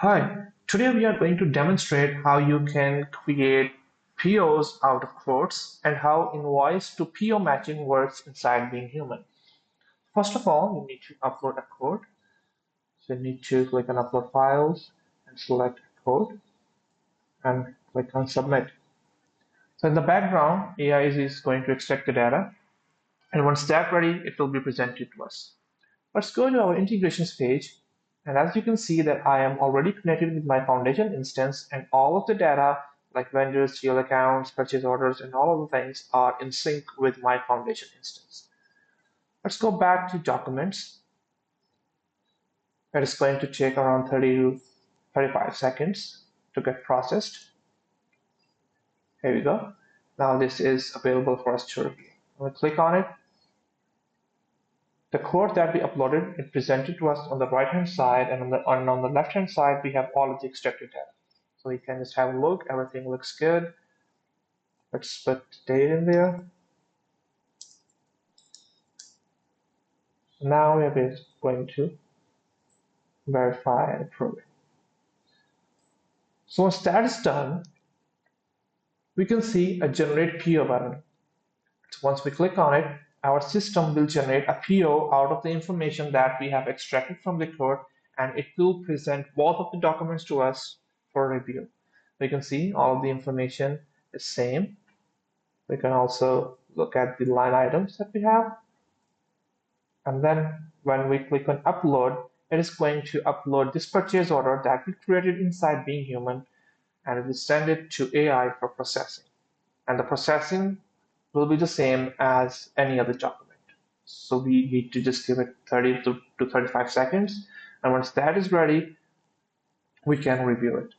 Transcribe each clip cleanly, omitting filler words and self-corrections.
Hi, today we are going to demonstrate how you can create POs out of quotes and how invoice to PO matching works inside Being Human. First of all, you need to upload a quote. So you need to click on Upload Files and select Quote and click on Submit. So in the background, AI is going to extract the data, and once that's ready, it will be presented to us. Let's go to our integrations page, and as you can see that I am already connected with my foundation instance, and all of the data like vendors, GL accounts, purchase orders, and all of the things are in sync with my foundation instance. Let's go back to documents. It is going to take around 30 to 35 seconds to get processed. Here we go. Now this is available for us to review. I'm going to click on it. The code that we uploaded is presented to us on the right hand side, and on the left hand side we have all of the extracted data. So we can just have a look. Everything looks good. Let's put the date in there. Now we are going to verify and approve it. So once that is done, we can see a generate PO button. So once we click on it, our system will generate a PO out of the information that we have extracted from the code, and it will present both of the documents to us for review. We can see all of the information is same. We can also look at the line items that we have. And then when we click on upload, it is going to upload this purchase order that we created inside Being Human, and it will send it to AI for processing. And the processing will be the same as any other document. So we need to just give it 30 to 35 seconds. And once that is ready, we can review it.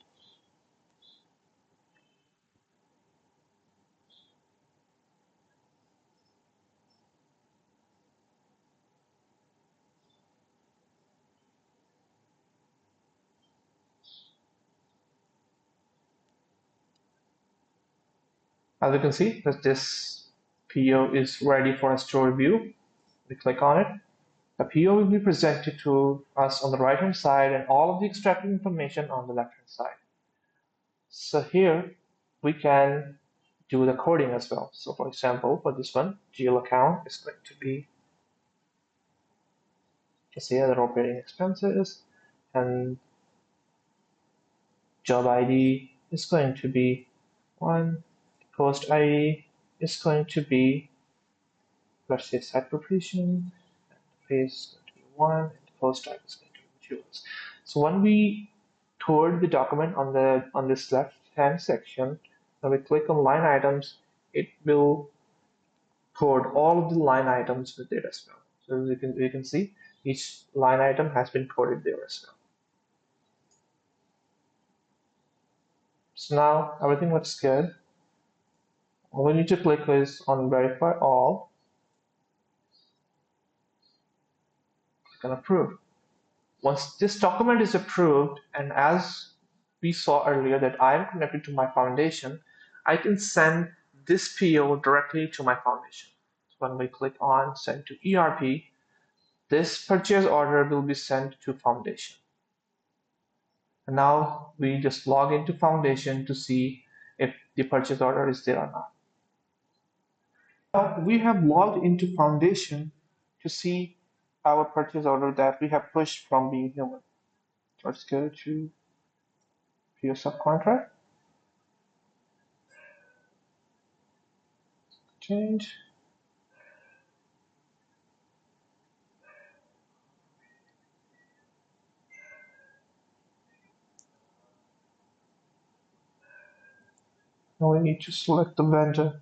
As you can see, that this PO is ready for us to review. We click on it. The PO will be presented to us on the right hand side and all of the extracted information on the left hand side. So here we can do the coding as well. So for example, for this one, GL account is going to be just here the operating expenses, and job ID is going to be 1, post ID is going to be, let's say, site location, and the phase is going to be 1, and the post type is going to be materials. So when we code the document on this left hand section, when we click on line items, it will code all of the line items with it as well. So as you can see, each line item has been coded there as well. So now everything looks good. All we need to click is on verify all, click on approve. Once this document is approved, and as we saw earlier that I am connected to my foundation, I can send this PO directly to my foundation. So when we click on send to ERP, this purchase order will be sent to foundation. And now we just log into foundation to see if the purchase order is there or not. Now we have logged into foundation to see our purchase order that we have pushed from Being Human. Let's go to PO subcontract, change. Now we need to select the vendor.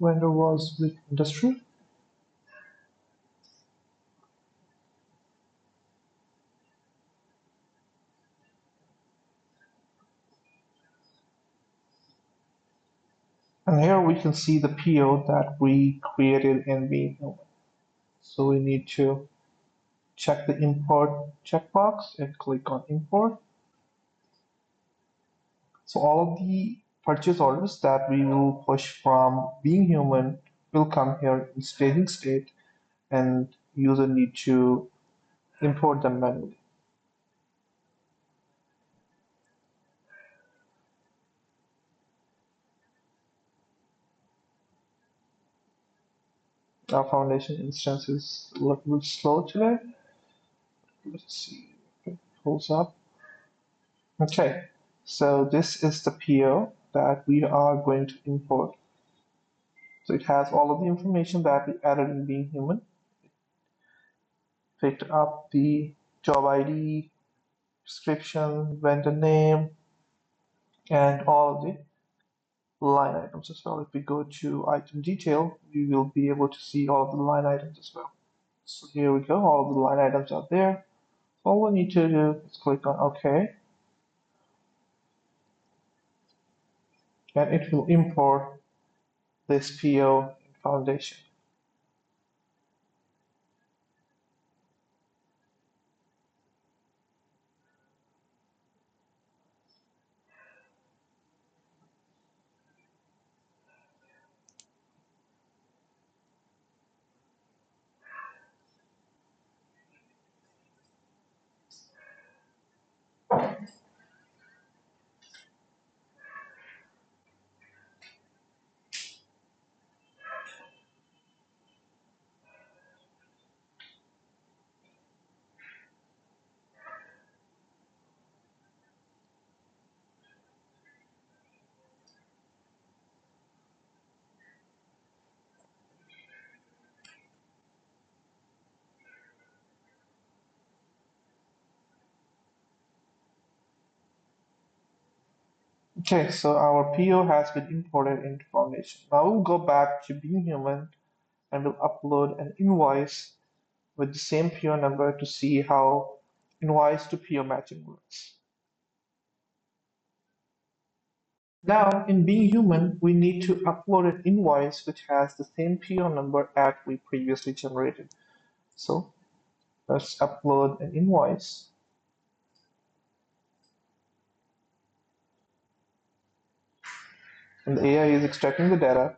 Vendor was the industry. And here we can see the PO that we created in Being Human. So we need to check the import checkbox and click on import. So all of the purchase orders that we will push from Being Human will come here in staging state, and user need to import them manually. Our foundation instance is a little bit slow today. Let's see if it pulls up. Okay, so this is the PO that we are going to import. So it has all of the information that we added in being human. Picked up the job ID, description, vendor name, and all of the line items as well. If we go to item detail, we will be able to see all of the line items as well. So here we go, all of the line items are there. All we need to do is click on OK, and it will import this PO in Foundation. Okay, so our PO has been imported into Foundation. Now we'll go back to being human and we'll upload an invoice with the same PO number to see how invoice to PO matching works. Now, in being human, we need to upload an invoice which has the same PO number that we previously generated. So let's upload an invoice. And the AI is extracting the data,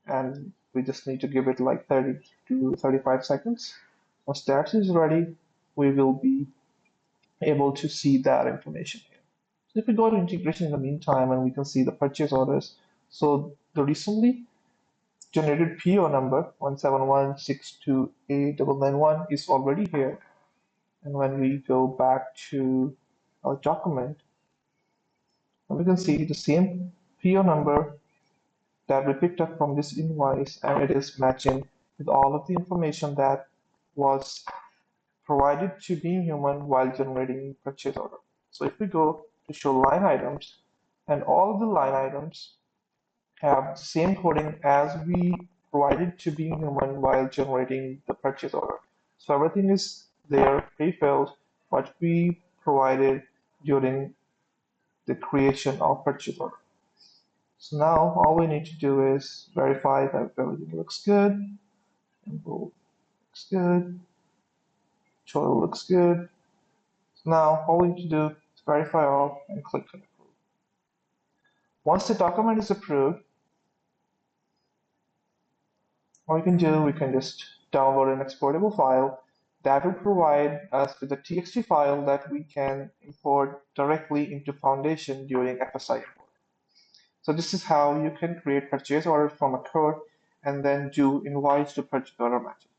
and we just need to give it like 30 to 35 seconds. Once that is ready, we will be able to see that information here. So if we go to integration in the meantime, and we can see the purchase orders. So the recently generated PO number 171628991 is already here. And when we go back to our document, we can see the same PO number that we picked up from this invoice, and it is matching with all of the information that was provided to being human while generating purchase order. So if we go to show line items, and all the line items have the same coding as we provided to being human while generating the purchase order. So everything is there pre-filled, what we provided during the creation of purchase order. So now all we need to do is verify that everything looks good, and looks good, total looks good. So now all we need to do is verify all and click on approve. Once the document is approved, what we can do, we can just download an exportable file that will provide us with a TXT file that we can import directly into Foundation during FSI import. So this is how you can create purchase orders from a code and then do invoice to purchase order matching.